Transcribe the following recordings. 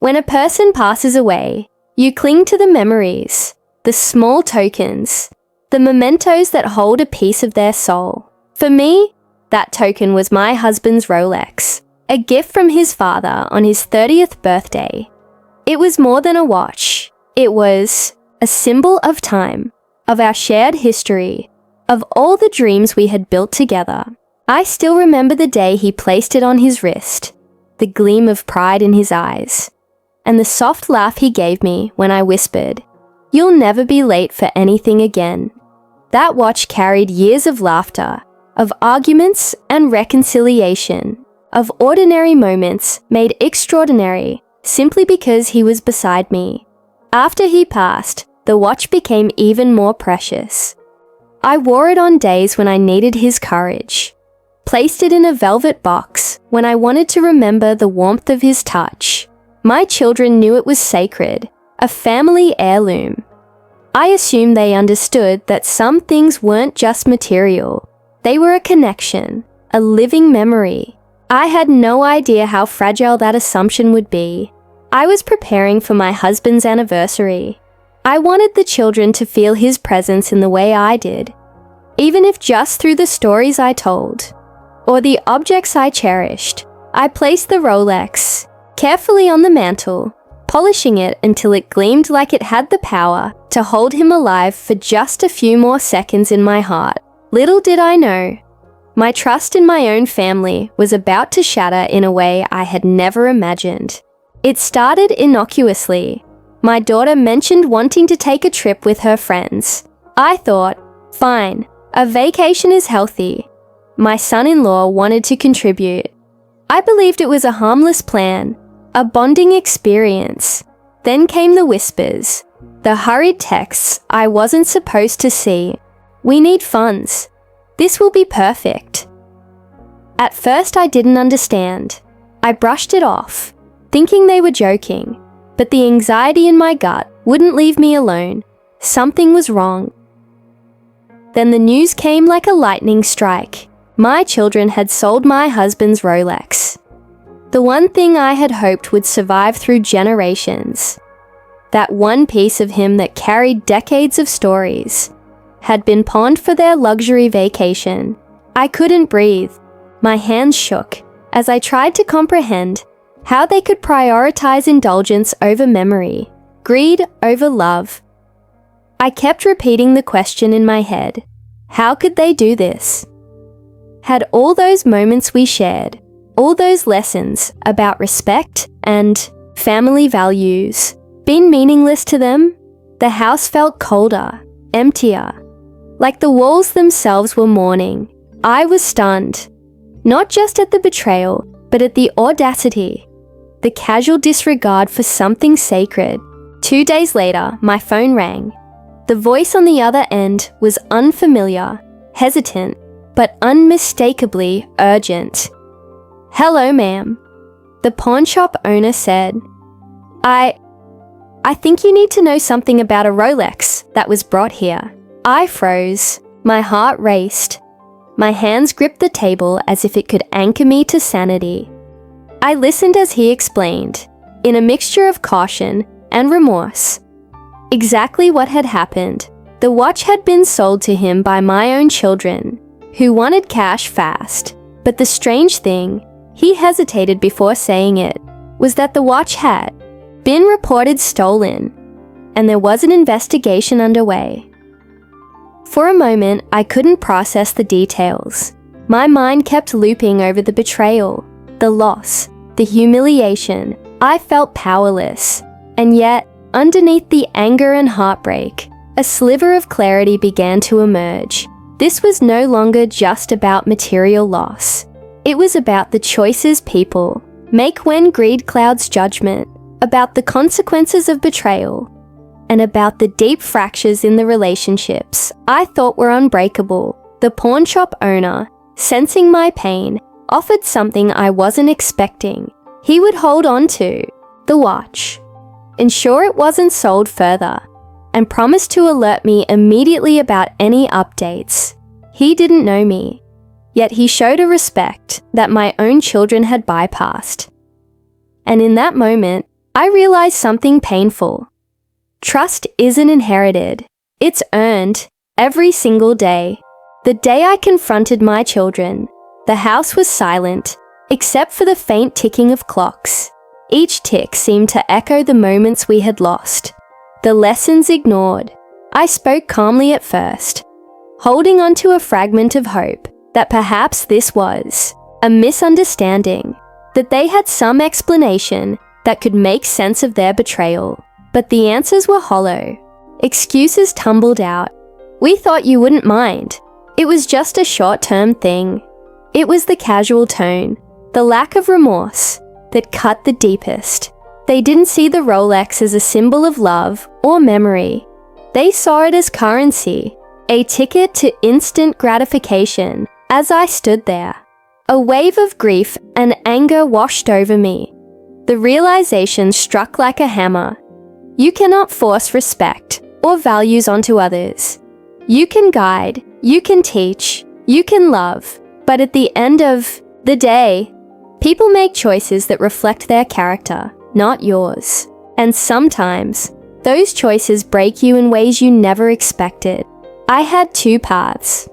When a person passes away, you cling to the memories, the small tokens, the mementos that hold a piece of their soul. For me, that token was my husband's Rolex, a gift from his father on his 30th birthday. It was more than a watch. It was a symbol of time, of our shared history, of all the dreams we had built together. I still remember the day he placed it on his wrist, the gleam of pride in his eyes, and the soft laugh he gave me when I whispered, "You'll never be late for anything again." That watch carried years of laughter, of arguments and reconciliation, of ordinary moments made extraordinary simply because he was beside me. After he passed, the watch became even more precious. I wore it on days when I needed his courage, placed it in a velvet box when I wanted to remember the warmth of his touch. My children knew it was sacred, a family heirloom. I assumed they understood that some things weren't just material. They were a connection, a living memory. I had no idea how fragile that assumption would be. I was preparing for my husband's anniversary. I wanted the children to feel his presence in the way I did, even if just through the stories I told, or the objects I cherished. I placed the Rolex carefully on the mantle, polishing it until it gleamed like it had the power to hold him alive for just a few more seconds in my heart. Little did I know, my trust in my own family was about to shatter in a way I had never imagined. It started innocuously. My daughter mentioned wanting to take a trip with her friends. I thought, fine, a vacation is healthy. My son-in-law wanted to contribute. I believed it was a harmless plan, a bonding experience. Then came the whispers, the hurried texts I wasn't supposed to see. "We need funds. This will be perfect." At first I didn't understand. I brushed it off, thinking they were joking, but the anxiety in my gut wouldn't leave me alone. Something was wrong. Then the news came like a lightning strike. My children had sold my husband's Rolex, the one thing I had hoped would survive through generations. That one piece of him that carried decades of stories had been pawned for their luxury vacation. I couldn't breathe. My hands shook as I tried to comprehend how they could prioritize indulgence over memory, greed over love. I kept repeating the question in my head. How could they do this? Had all those moments we shared, all those lessons about respect and family values, been meaningless to them? The house felt colder, emptier, like the walls themselves were mourning. I was stunned, not just at the betrayal, but at the audacity, the casual disregard for something sacred. 2 days later, my phone rang. The voice on the other end was unfamiliar, hesitant, but unmistakably urgent. "Hello, ma'am," the pawn shop owner said. I think you need to know something about a Rolex that was brought here." I froze. My heart raced. My hands gripped the table as if it could anchor me to sanity. I listened as he explained, in a mixture of caution and remorse, exactly what had happened. The watch had been sold to him by my own children, who wanted cash fast. But the strange thing, he hesitated before saying it, was that the watch had been reported stolen, and there was an investigation underway. For a moment, I couldn't process the details. My mind kept looping over the betrayal, the loss, the humiliation. I felt powerless, and yet, underneath the anger and heartbreak, a sliver of clarity began to emerge. This was no longer just about material loss. It was about the choices people make when greed clouds judgment, about the consequences of betrayal, and about the deep fractures in the relationships I thought were unbreakable. The pawn shop owner, sensing my pain, offered something I wasn't expecting. He would hold on to the watch, ensure it wasn't sold further, and promised to alert me immediately about any updates. He didn't know me, yet he showed a respect that my own children had bypassed. And in that moment, I realized something painful. Trust isn't inherited. It's earned every single day. The day I confronted my children, the house was silent, except for the faint ticking of clocks. Each tick seemed to echo the moments we had lost, the lessons ignored. I spoke calmly at first, holding on to a fragment of hope that perhaps this was a misunderstanding, that they had some explanation that could make sense of their betrayal. But the answers were hollow. Excuses tumbled out. We thought you wouldn't mind. It was just a short-term thing. It was the casual tone, the lack of remorse, that cut the deepest. They didn't see the Rolex as a symbol of love or memory. They saw it as currency, a ticket to instant gratification. As I stood there, a wave of grief and anger washed over me. The realization struck like a hammer. You cannot force respect or values onto others. You can guide, you can teach, you can love, but at the end of the day, people make choices that reflect their character, not yours. And sometimes, those choices break you in ways you never expected. I had two paths: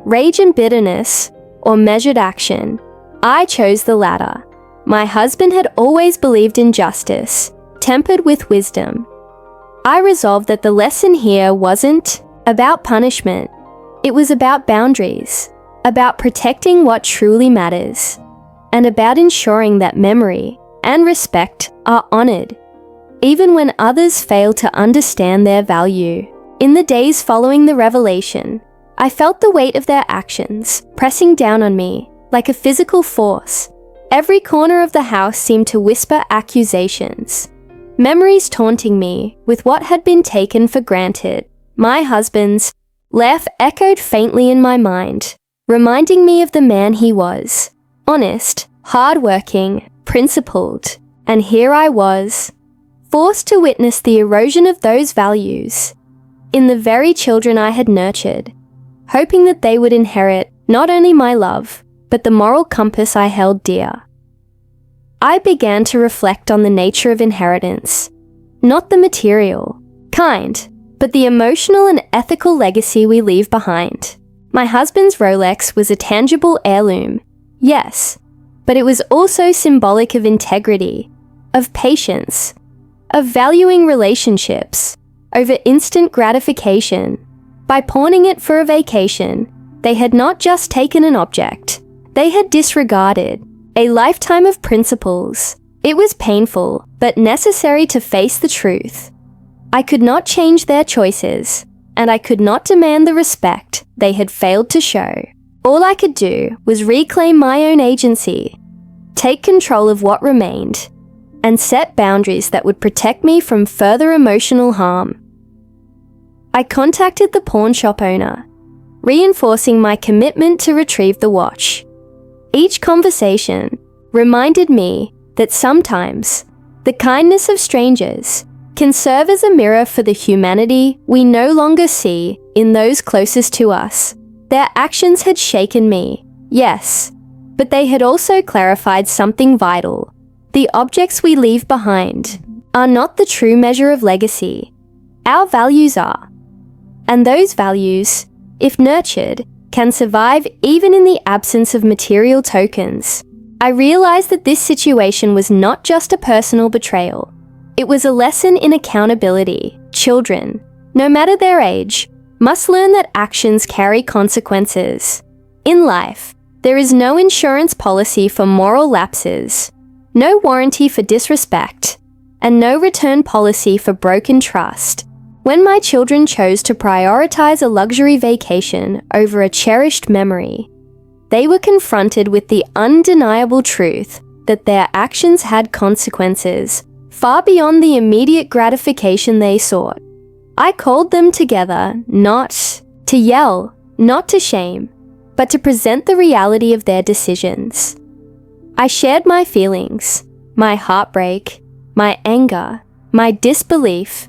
rage and bitterness, or measured action. I chose the latter. My husband had always believed in justice, tempered with wisdom. I resolved that the lesson here wasn't about punishment. It was about boundaries, about protecting what truly matters, and about ensuring that memory and respect are honored, even when others fail to understand their value. In the days following the revelation, I felt the weight of their actions pressing down on me like a physical force. Every corner of the house seemed to whisper accusations, memories taunting me with what had been taken for granted. My husband's laugh echoed faintly in my mind, reminding me of the man he was: honest, hardworking, principled. And here I was, forced to witness the erosion of those values in the very children I had nurtured, hoping that they would inherit not only my love, but the moral compass I held dear. I began to reflect on the nature of inheritance, not the material kind, but the emotional and ethical legacy we leave behind. My husband's Rolex was a tangible heirloom, yes, but it was also symbolic of integrity, of patience, of valuing relationships over instant gratification. By pawning it for a vacation, they had not just taken an object, they had disregarded a lifetime of principles. It was painful, but necessary to face the truth. I could not change their choices, and I could not demand the respect they had failed to show. All I could do was reclaim my own agency, take control of what remained, and set boundaries that would protect me from further emotional harm. I contacted the pawn shop owner, reinforcing my commitment to retrieve the watch. Each conversation reminded me that sometimes the kindness of strangers can serve as a mirror for the humanity we no longer see in those closest to us. Their actions had shaken me, yes, but they had also clarified something vital. The objects we leave behind are not the true measure of legacy. Our values are. And those values, if nurtured, can survive even in the absence of material tokens. I realized that this situation was not just a personal betrayal. It was a lesson in accountability. Children, no matter their age, must learn that actions carry consequences. In life, there is no insurance policy for moral lapses, no warranty for disrespect, and no return policy for broken trust. When my children chose to prioritize a luxury vacation over a cherished memory, they were confronted with the undeniable truth that their actions had consequences far beyond the immediate gratification they sought. I called them together not to yell, not to shame, but to present the reality of their decisions. I shared my feelings, my heartbreak, my anger, my disbelief.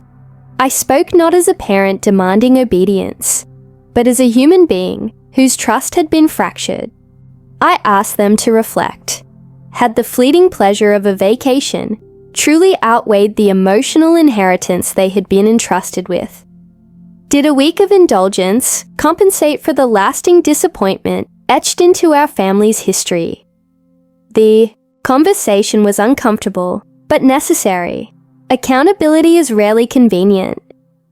I spoke not as a parent demanding obedience, but as a human being whose trust had been fractured. I asked them to reflect. Had the fleeting pleasure of a vacation truly outweighed the emotional inheritance they had been entrusted with? Did a week of indulgence compensate for the lasting disappointment etched into our family's history? The conversation was uncomfortable, but necessary. Accountability is rarely convenient.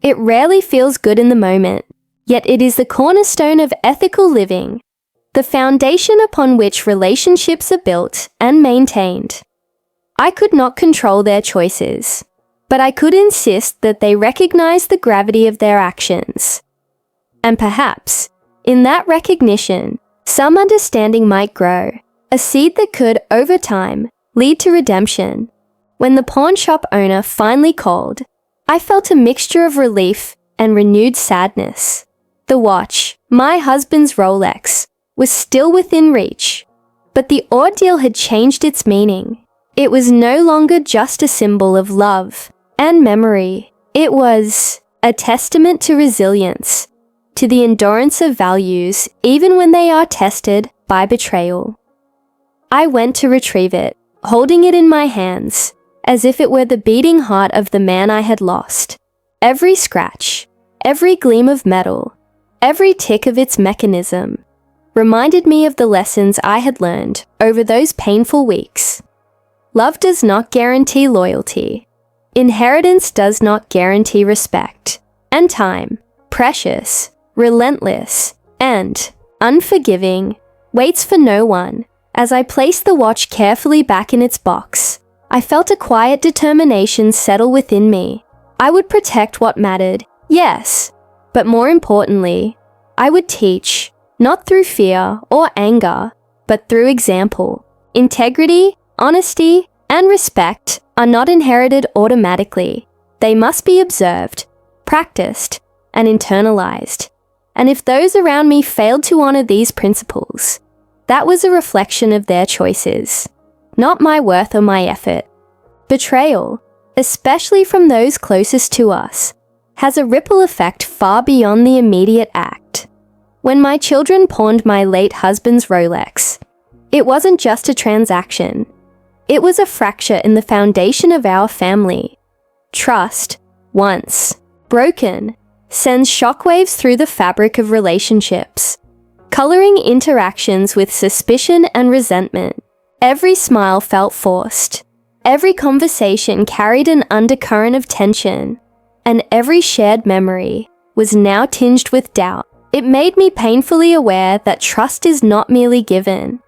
It rarely feels good in the moment, yet it is the cornerstone of ethical living, the foundation upon which relationships are built and maintained. I could not control their choices, but I could insist that they recognize the gravity of their actions. And perhaps, in that recognition, some understanding might grow, a seed that could, over time, lead to redemption. When the pawn shop owner finally called, I felt a mixture of relief and renewed sadness. The watch, my husband's Rolex, was still within reach, but the ordeal had changed its meaning. It was no longer just a symbol of love and memory. It was a testament to resilience, to the endurance of values even when they are tested by betrayal. I went to retrieve it, holding it in my hands, as if it were the beating heart of the man I had lost. Every scratch, every gleam of metal, every tick of its mechanism reminded me of the lessons I had learned over those painful weeks. Love does not guarantee loyalty. Inheritance does not guarantee respect. And time, precious, relentless, and unforgiving, waits for no one. As I placed the watch carefully back in its box, I felt a quiet determination settle within me. I would protect what mattered, yes, but more importantly, I would teach, not through fear or anger, but through example. Integrity, honesty, and respect are not inherited automatically. They must be observed, practiced, and internalized. And if those around me failed to honor these principles, that was a reflection of their choices, not my worth or my effort. Betrayal, especially from those closest to us, has a ripple effect far beyond the immediate act. When my children pawned my late husband's Rolex, it wasn't just a transaction. It was a fracture in the foundation of our family. Trust, once broken, sends shockwaves through the fabric of relationships, coloring interactions with suspicion and resentment. Every smile felt forced. Every conversation carried an undercurrent of tension, and every shared memory was now tinged with doubt. It made me painfully aware that trust is not merely given.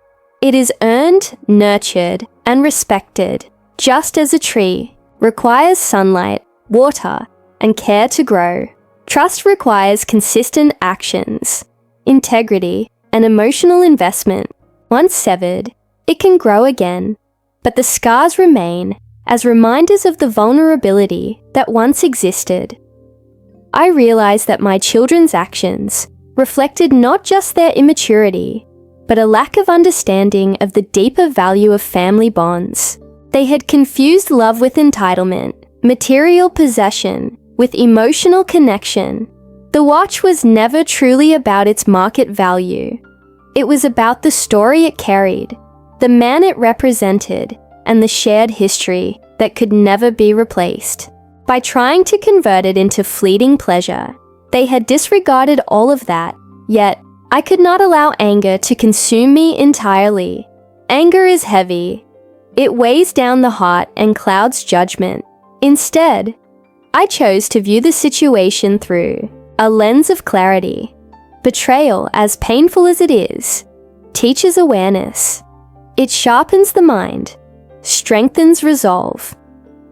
It is earned, nurtured, and respected, just as a tree requires sunlight, water, and care to grow. Trust requires consistent actions, integrity, and emotional investment. Once severed, it can grow again, but the scars remain as reminders of the vulnerability that once existed. I realized that my children's actions reflected not just their immaturity, but a lack of understanding of the deeper value of family bonds. They had confused love with entitlement, material possession with emotional connection. The watch was never truly about its market value. It was about the story it carried, the man it represented, and the shared history that could never be replaced. By trying to convert it into fleeting pleasure, they had disregarded all of that, yet I could not allow anger to consume me entirely. Anger is heavy. It weighs down the heart and clouds judgment. Instead, I chose to view the situation through a lens of clarity. Betrayal, as painful as it is, teaches awareness. It sharpens the mind, strengthens resolve,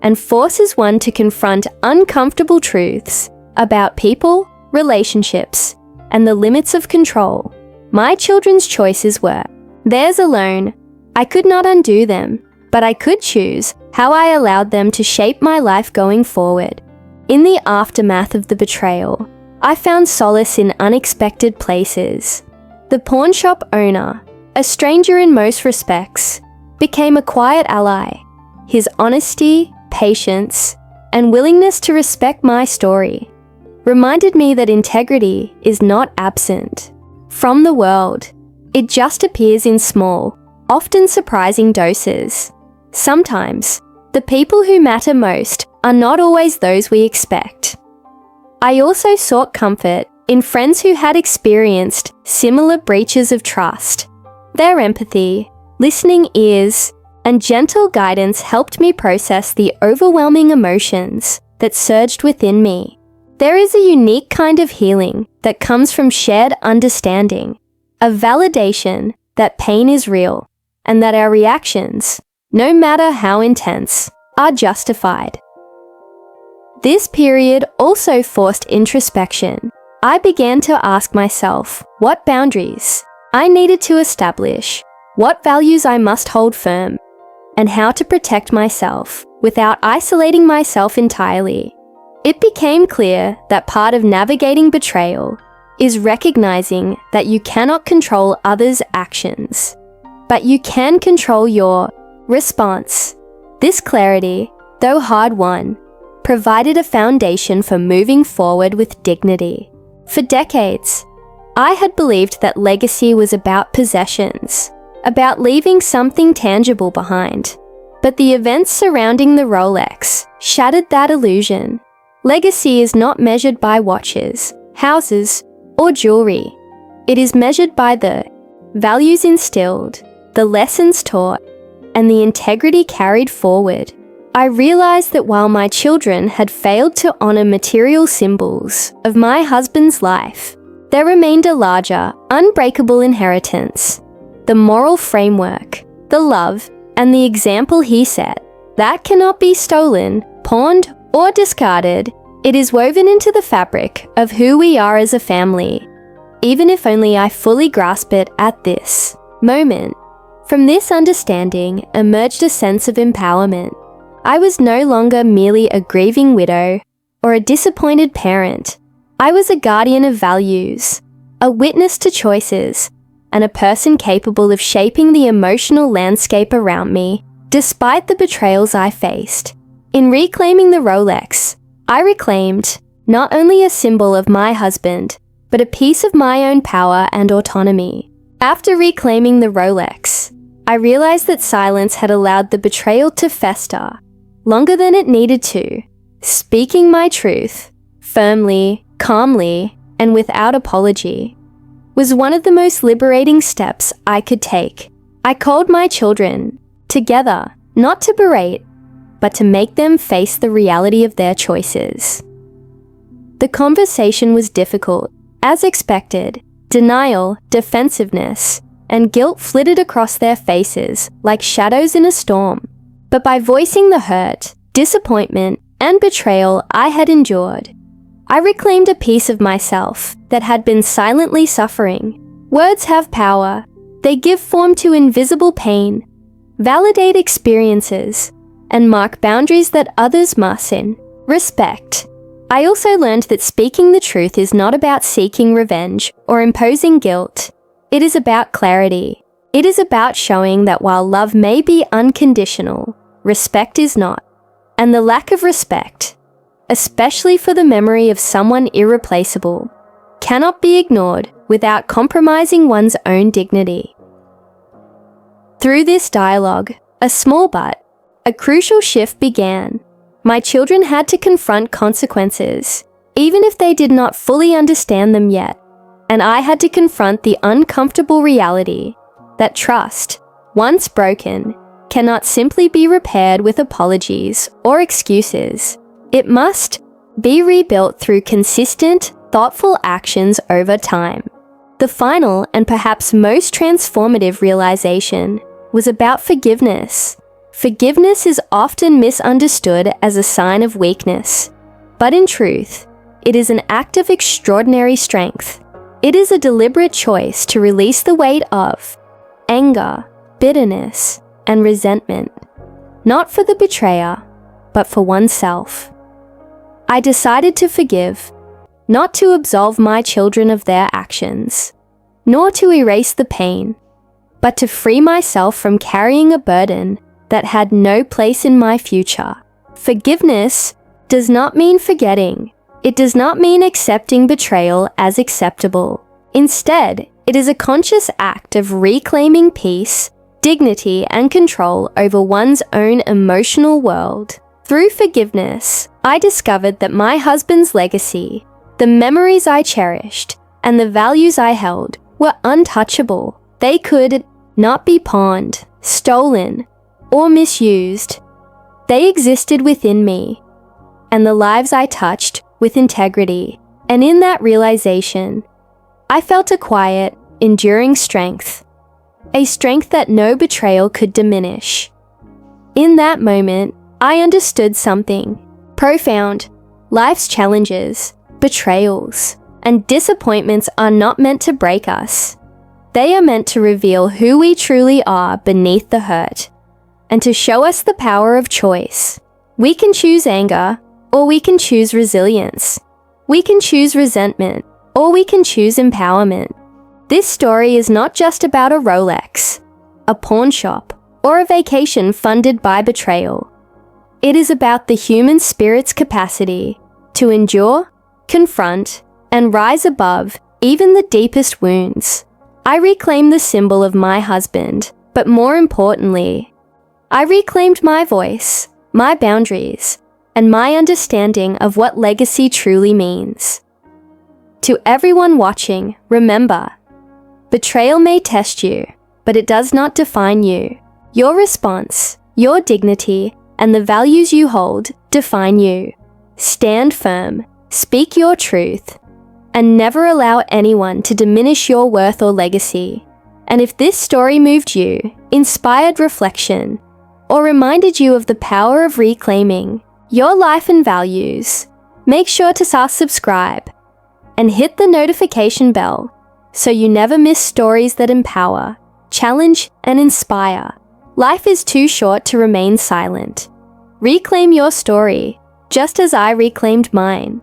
and forces one to confront uncomfortable truths about people, relationships, and the limits of control. My children's choices were theirs alone. I could not undo them, but I could choose how I allowed them to shape my life going forward. In the aftermath of the betrayal, I found solace in unexpected places. The pawn shop owner, a stranger in most respects, became a quiet ally. His honesty, patience, and willingness to respect my story reminded me that integrity is not absent from the world. It just appears in small, often surprising doses. Sometimes, The people who matter most are not always those we expect. I also sought comfort in friends who had experienced similar breaches of trust. Their empathy, listening ears, and gentle guidance helped me process the overwhelming emotions that surged within me. There is a unique kind of healing that comes from shared understanding, a validation that pain is real and that our reactions, no matter how intense, are justified. This period also forced introspection. I began to ask myself what boundaries I needed to establish, what values I must hold firm, and how to protect myself without isolating myself entirely. It became clear that part of navigating betrayal is recognizing that you cannot control others' actions, but you can control your response. This clarity, though hard-won, provided a foundation for moving forward with dignity. For decades, I had believed that legacy was about possessions, about leaving something tangible behind. But the events surrounding the Rolex shattered that illusion. Legacy is not measured by watches, houses, or jewelry. It is measured by the values instilled, the lessons taught, and the integrity carried forward. I realized that while my children had failed to honor material symbols of my husband's life, there remained a larger, unbreakable inheritance. The moral framework, the love, and the example he set. That cannot be stolen, pawned, or discarded. It is woven into the fabric of who we are as a family, even if only I fully grasp it at this moment. From this understanding emerged a sense of empowerment. I was no longer merely a grieving widow or a disappointed parent. I was a guardian of values, a witness to choices, and a person capable of shaping the emotional landscape around me, despite the betrayals I faced. In reclaiming the Rolex, I reclaimed not only a symbol of my husband, but a piece of my own power and autonomy. After reclaiming the Rolex, I realized that silence had allowed the betrayal to fester longer than it needed to. Speaking my truth, firmly, calmly, and without apology, was one of the most liberating steps I could take. I called my children together, not to berate, but to make them face the reality of their choices. The conversation was difficult. As expected, denial, defensiveness, and guilt flitted across their faces like shadows in a storm. But by voicing the hurt, disappointment, and betrayal I had endured, I reclaimed a piece of myself that had been silently suffering. Words have power. They give form to invisible pain, validate experiences, and mark boundaries that others mustn't. Respect. I also learned that speaking the truth is not about seeking revenge or imposing guilt. It is about clarity. It is about showing that while love may be unconditional, respect is not. And the lack of respect, especially for the memory of someone irreplaceable, cannot be ignored without compromising one's own dignity. Through this dialogue, a small but a crucial shift began. My children had to confront consequences, even if they did not fully understand them yet, and I had to confront the uncomfortable reality that trust, once broken, cannot simply be repaired with apologies or excuses. It must be rebuilt through consistent, thoughtful actions over time. The final and perhaps most transformative realization was about forgiveness. Forgiveness is often misunderstood as a sign of weakness, but in truth, it is an act of extraordinary strength. It is a deliberate choice to release the weight of anger, bitterness, and resentment, not for the betrayer, but for oneself. I decided to forgive, not to absolve my children of their actions, nor to erase the pain, but to free myself from carrying a burden that had no place in my future. Forgiveness does not mean forgetting. It does not mean accepting betrayal as acceptable. Instead, it is a conscious act of reclaiming peace, dignity, and control over one's own emotional world. Through forgiveness, I discovered that my husband's legacy, the memories I cherished, and the values I held were untouchable. They could not be pawned, stolen, or misused. They existed within me, and the lives I touched with integrity. And in that realization, I felt a quiet, enduring strength, a strength that no betrayal could diminish. In that moment, I understood something profound. Life's challenges, betrayals, and disappointments are not meant to break us. They are meant to reveal who we truly are beneath the hurt, and to show us the power of choice. We can choose anger, or we can choose resilience. We can choose resentment, or we can choose empowerment. This story is not just about a Rolex, a pawn shop, or a vacation funded by betrayal. It is about the human spirit's capacity to endure, confront, and rise above even the deepest wounds. I reclaimed the symbol of my husband, but more importantly, I reclaimed my voice, my boundaries, and my understanding of what legacy truly means. To everyone watching, remember, betrayal may test you, but it does not define you. Your response, your dignity, and the values you hold define you. Stand firm, speak your truth, and never allow anyone to diminish your worth or legacy. And if this story moved you, inspired reflection, or reminded you of the power of reclaiming your life and values, make sure to subscribe and hit the notification bell so you never miss stories that empower, challenge, and inspire. Life is too short to remain silent. Reclaim your story, just as I reclaimed mine.